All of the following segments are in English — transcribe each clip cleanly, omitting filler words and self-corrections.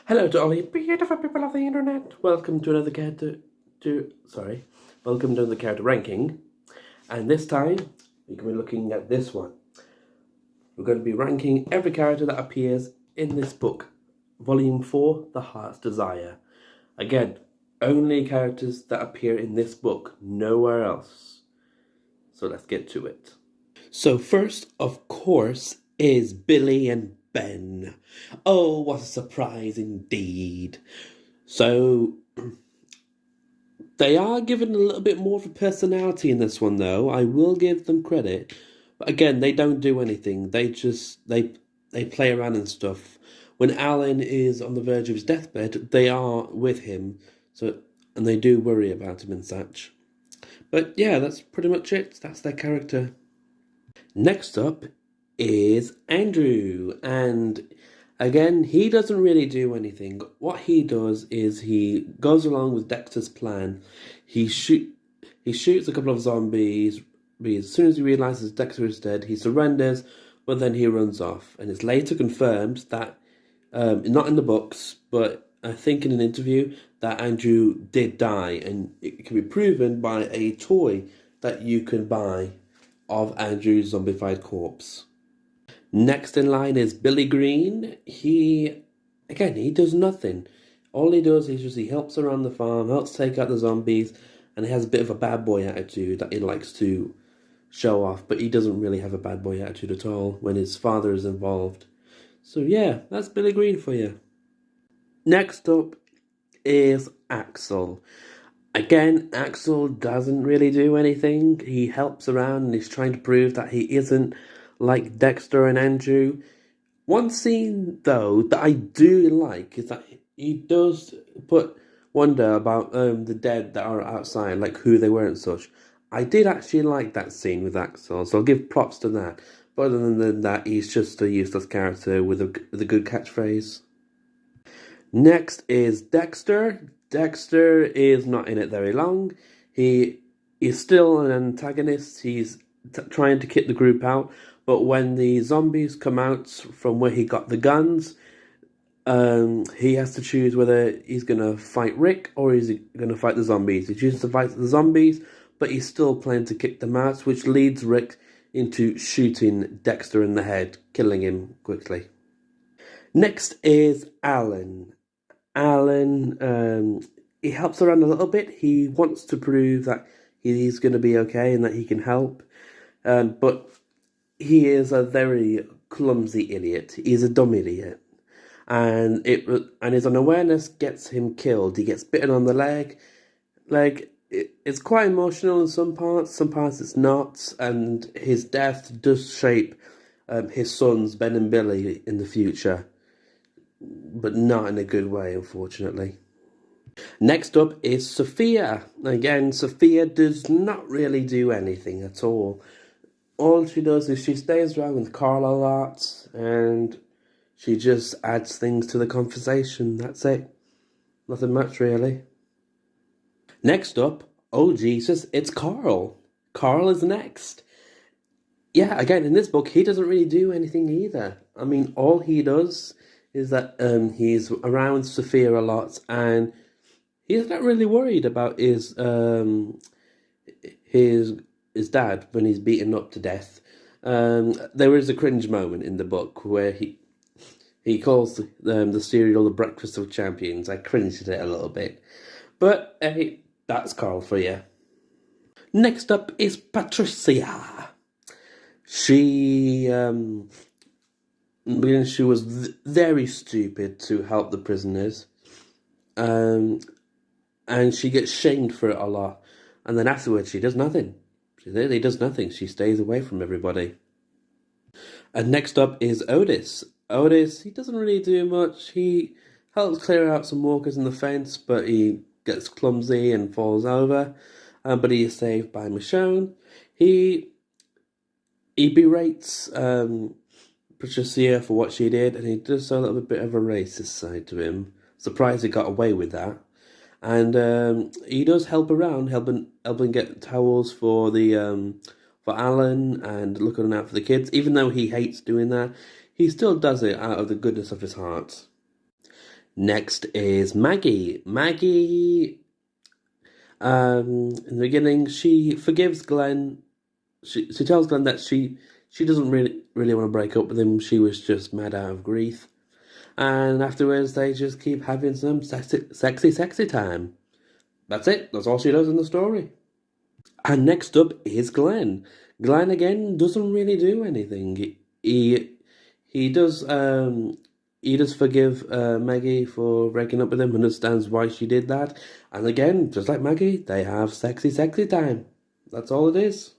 Hello to all you beautiful people of the internet. Welcome to another welcome to another character ranking. And this time, we're going to be looking at this one. We're going to be ranking every character that appears in this book. Volume 4, The Heart's Desire. Again, only characters that appear in this book, nowhere else. So let's get to it. So first, of course, is Billy and Ben. Oh, what a surprise indeed. So, they are given a little bit more of a personality in this one, though. I will give them credit. But again, they don't do anything. They play around and stuff. When Alan is on the verge of his deathbed, they are with him. And they do worry about him and such. But yeah, that's pretty much it. That's their character. Next up is Andrew, and again, he doesn't really do anything. What he does is he goes along with Dexter's plan. He shoots a couple of zombies. As soon as he realizes Dexter is dead, he surrenders, but then he runs off. And it's later confirmed that, not in the books, but I think in an interview, that Andrew did die, and it can be proven by a toy that you can buy of Andrew's zombified corpse. Next in line is Billy Green. He does nothing. All he does is he helps around the farm, helps take out the zombies, and he has a bit of a bad boy attitude that he likes to show off, but he doesn't really have a bad boy attitude at all when his father is involved. So yeah, that's Billy Green for you. Next up is Axel. Again, Axel doesn't really do anything. He helps around and he's trying to prove that he isn't like Dexter and Andrew. One scene, though, that I do like is that he does wonder about the dead that are outside, like who they were and such. I did actually like that scene with Axel, so I'll give props to that. But other than that, he's just a useless character with a good catchphrase. Next is Dexter. Dexter is not in it very long. He is still an antagonist. He's trying to kick the group out, but when the zombies come out from where he got the guns, he has to choose whether he's going to fight Rick or is he going to fight the zombies. He chooses to fight the zombies, but he's still planning to kick them out, which leads Rick into shooting Dexter in the head, killing him quickly. Next is Alan. Alan, he helps around a little bit. He wants to prove that he's going to be okay and that he can help. But he is a very clumsy idiot. He's a dumb idiot. And his unawareness gets him killed. He gets bitten on the leg. It's quite emotional in some parts it's not. And his death does shape his sons, Ben and Billy, in the future. But not in a good way, unfortunately. Next up is Sophia. Again, Sophia does not really do anything at all. All she does is she stays around with Carl a lot, and she just adds things to the conversation. That's it. Nothing much, really. Next up, oh Jesus, it's Carl. Carl is next. Yeah, again, in this book, he doesn't really do anything either. I mean, all he does is that he's around Sophia a lot, and he's not really worried about his dad when he's beaten up to death. There is a cringe moment in the book where he calls the cereal the breakfast of champions. I cringed at it a little bit, but hey, that's Carl for you. Next up is Patricia. She was very stupid to help the prisoners, and she gets shamed for it a lot. And then afterwards, she does nothing. She literally does nothing. She stays away from everybody. And next up is Otis. Otis, he doesn't really do much. He helps clear out some walkers in the fence, but he gets clumsy and falls over. But he is saved by Michonne. He berates Patricia for what she did, and he does a little bit of a racist side to him. Surprised he got away with that. And he does help around, helping get towels for for Alan and looking out for the kids. Even though he hates doing that, he still does it out of the goodness of his heart. Next is Maggie. Maggie, in the beginning, she forgives Glenn. She tells Glenn that she doesn't really want to break up with him. She was just mad out of grief. And afterwards, they just keep having some sexy time. That's it. That's all she does in the story. And next up is Glenn. Glenn again doesn't really do anything. He he does he does forgive Maggie for breaking up with him, understands why she did that, and again, just like Maggie, they have sexy time. That's all it is.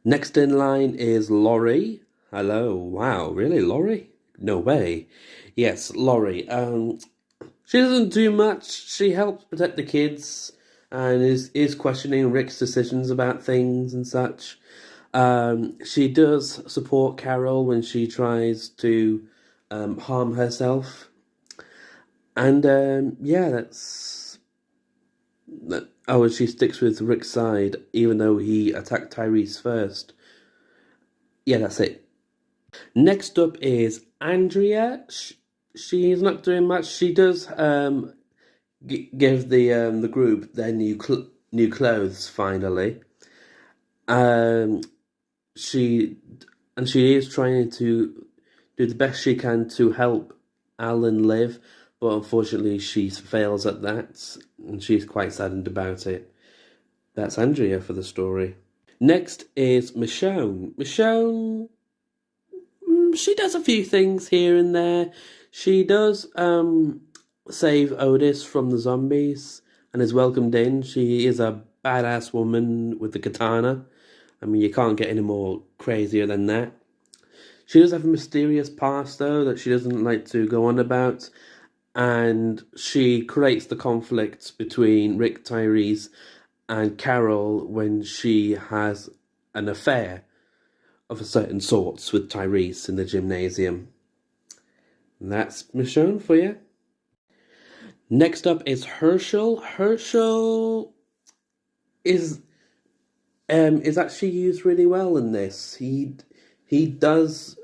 Next in line is Laurie. Hello. Wow, really, Laurie? No way. Yes, Laurie. She doesn't do much. She helps protect the kids and is questioning Rick's decisions about things and such. She does support Carol when she tries to harm herself. And yeah, that's that. Oh, and she sticks with Rick's side even though he attacked Tyrese first. Yeah, that's it. Next up is Andrea. She's not doing much. She does give the group their new clothes finally. Um, she she is trying to do the best she can to help Alan live, but unfortunately she fails at that, and she's quite saddened about it. That's Andrea for the story. Next is Michonne. Michonne, she does a few things here and there. She does save Otis from the zombies and is welcomed in. She is a badass woman with the katana. I mean, you can't get any more crazier than that. She does have a mysterious past, though, that she doesn't like to go on about. And she creates the conflict between Rick, Tyrese, and Carol when she has an affair of a certain sorts with Tyrese in the gymnasium. And that's Michonne for you. Next up is Herschel. Herschel is actually used really well in this. He does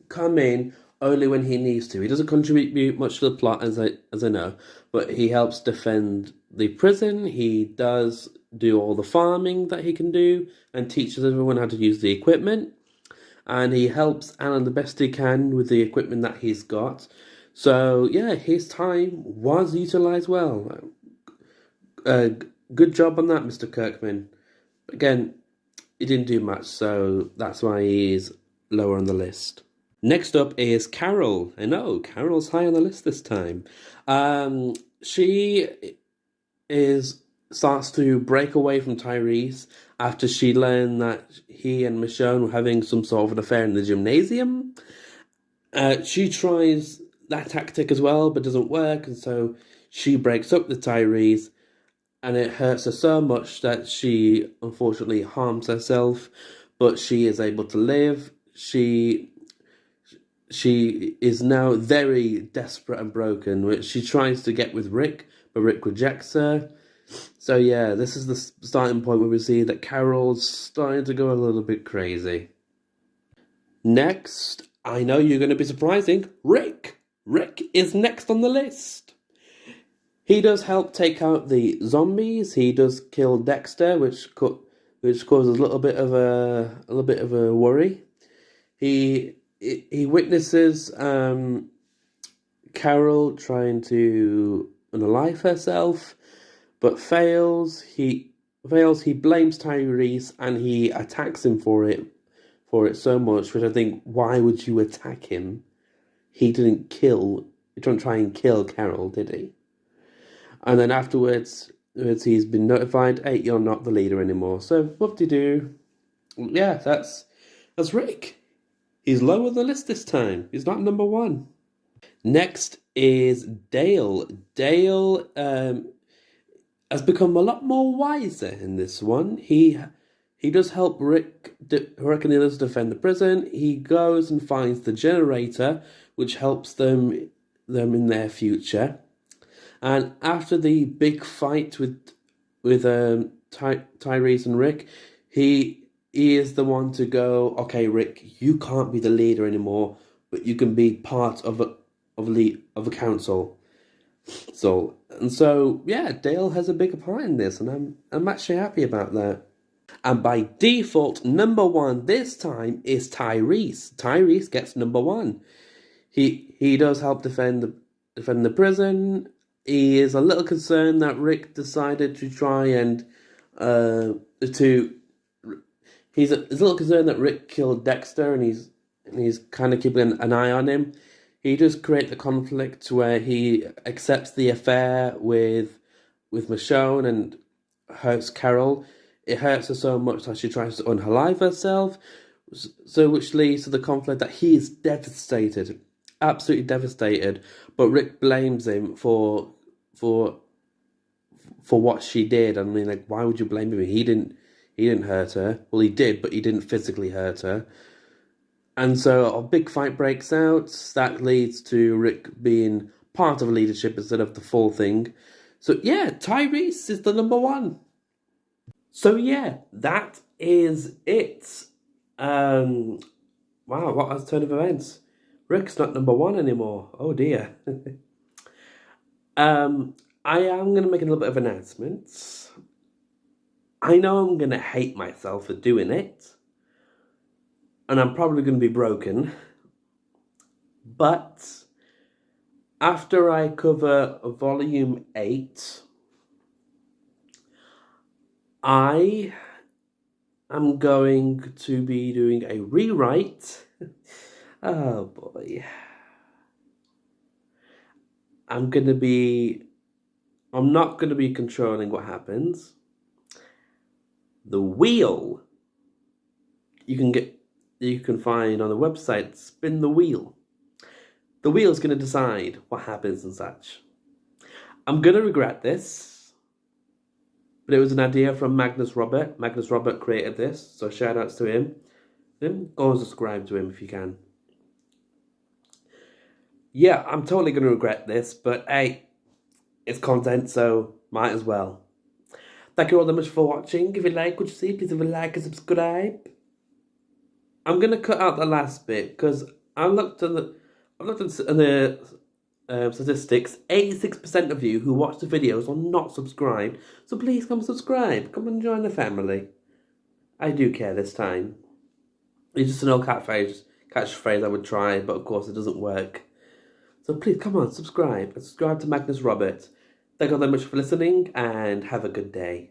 come in only when he needs to. He doesn't contribute much to the plot, as I know, but he helps defend the prison. He does do all the farming that he can do and teaches everyone how to use the equipment. And he helps Alan the best he can with the equipment that he's got. So yeah, his time was utilized well. Good job on that, Mr. Kirkman. Again, he didn't do much, so that's why he's lower on the list. Next up is Carol. I know, Carol's high on the list this time. She starts to break away from Tyrese after she learned that he and Michonne were having some sort of an affair in the gymnasium. She tries that tactic as well, but doesn't work, and so she breaks up with Tyrese, and it hurts her so much that she unfortunately harms herself, but she is able to live. She is now very desperate and broken, which she tries to get with Rick, but Rick rejects her. So yeah, this is the starting point where we see that Carol's starting to go a little bit crazy. Next, I know you're going to be surprising, Rick. Rick is next on the list. He does help take out the zombies. He does kill Dexter, which causes a little bit of a worry. He witnesses Carol trying to unalive herself, but fails. He blames Tyrese and he attacks him for it so much. Which I think, why would you attack him? He didn't try and kill Carol, did he? And then afterwards, he's been notified, hey, you're not the leader anymore. So, whoop-de-doo. Yeah, that's Rick. He's lower the list this time. He's not number one. Next is Dale. Dale has become a lot more wiser in this one. He does help Rick and the others defend the prison. He goes and finds the generator, which helps them in their future. And after the big fight with Tyrese and Rick, he is the one to go, okay, Rick, you can't be the leader anymore, but you can be part of a council. So yeah, Dale has a bigger part in this, and I'm actually happy about that. And by default, number one this time is Tyrese. Tyrese gets number one. He does help defend the prison. He is a little concerned that Rick decided to try and to he's a little concerned that Rick killed Dexter, and he's kind of keeping an eye on him. He does create the conflict where he accepts the affair with Michonne and hurts Carol. It hurts her so much that she tries to unalive herself. So which leads to the conflict that he is devastated, absolutely devastated. But Rick blames him for what she did. I mean, like, why would you blame him? He didn't hurt her. Well, he did, but he didn't physically hurt her. And so a big fight breaks out. That leads to Rick being part of leadership instead of the full thing. So yeah, Tyrese is the number one. So yeah, that is it. Wow, what a turn of events. Rick's not number one anymore. Oh dear. I am going to make a little bit of announcements. I know I'm going to hate myself for doing it. And I'm probably going to be broken. But after I cover volume 8, I am going to be doing a rewrite. Oh boy. I'm not going to be controlling what happens. The wheel you can find on the website Spin the Wheel. The wheel's going to decide what happens and such. I'm going to regret this, but it was an idea from Magnus Robert. Magnus Robert created this, so shout outs to him. Go and subscribe to him if you can. Yeah, I'm totally going to regret this, but hey, it's content, so might as well. Thank you all so much for watching. If you like what you see, please leave a like and subscribe. I'm going to cut out the last bit because I've looked at the statistics. 86% of you who watch the videos are not subscribed, so please come subscribe. Come and join the family. I do care this time. It's just an old catchphrase I would try, but of course it doesn't work. So please come on, subscribe. And subscribe to Magnus Robert. Thank you all very much for listening, and have a good day.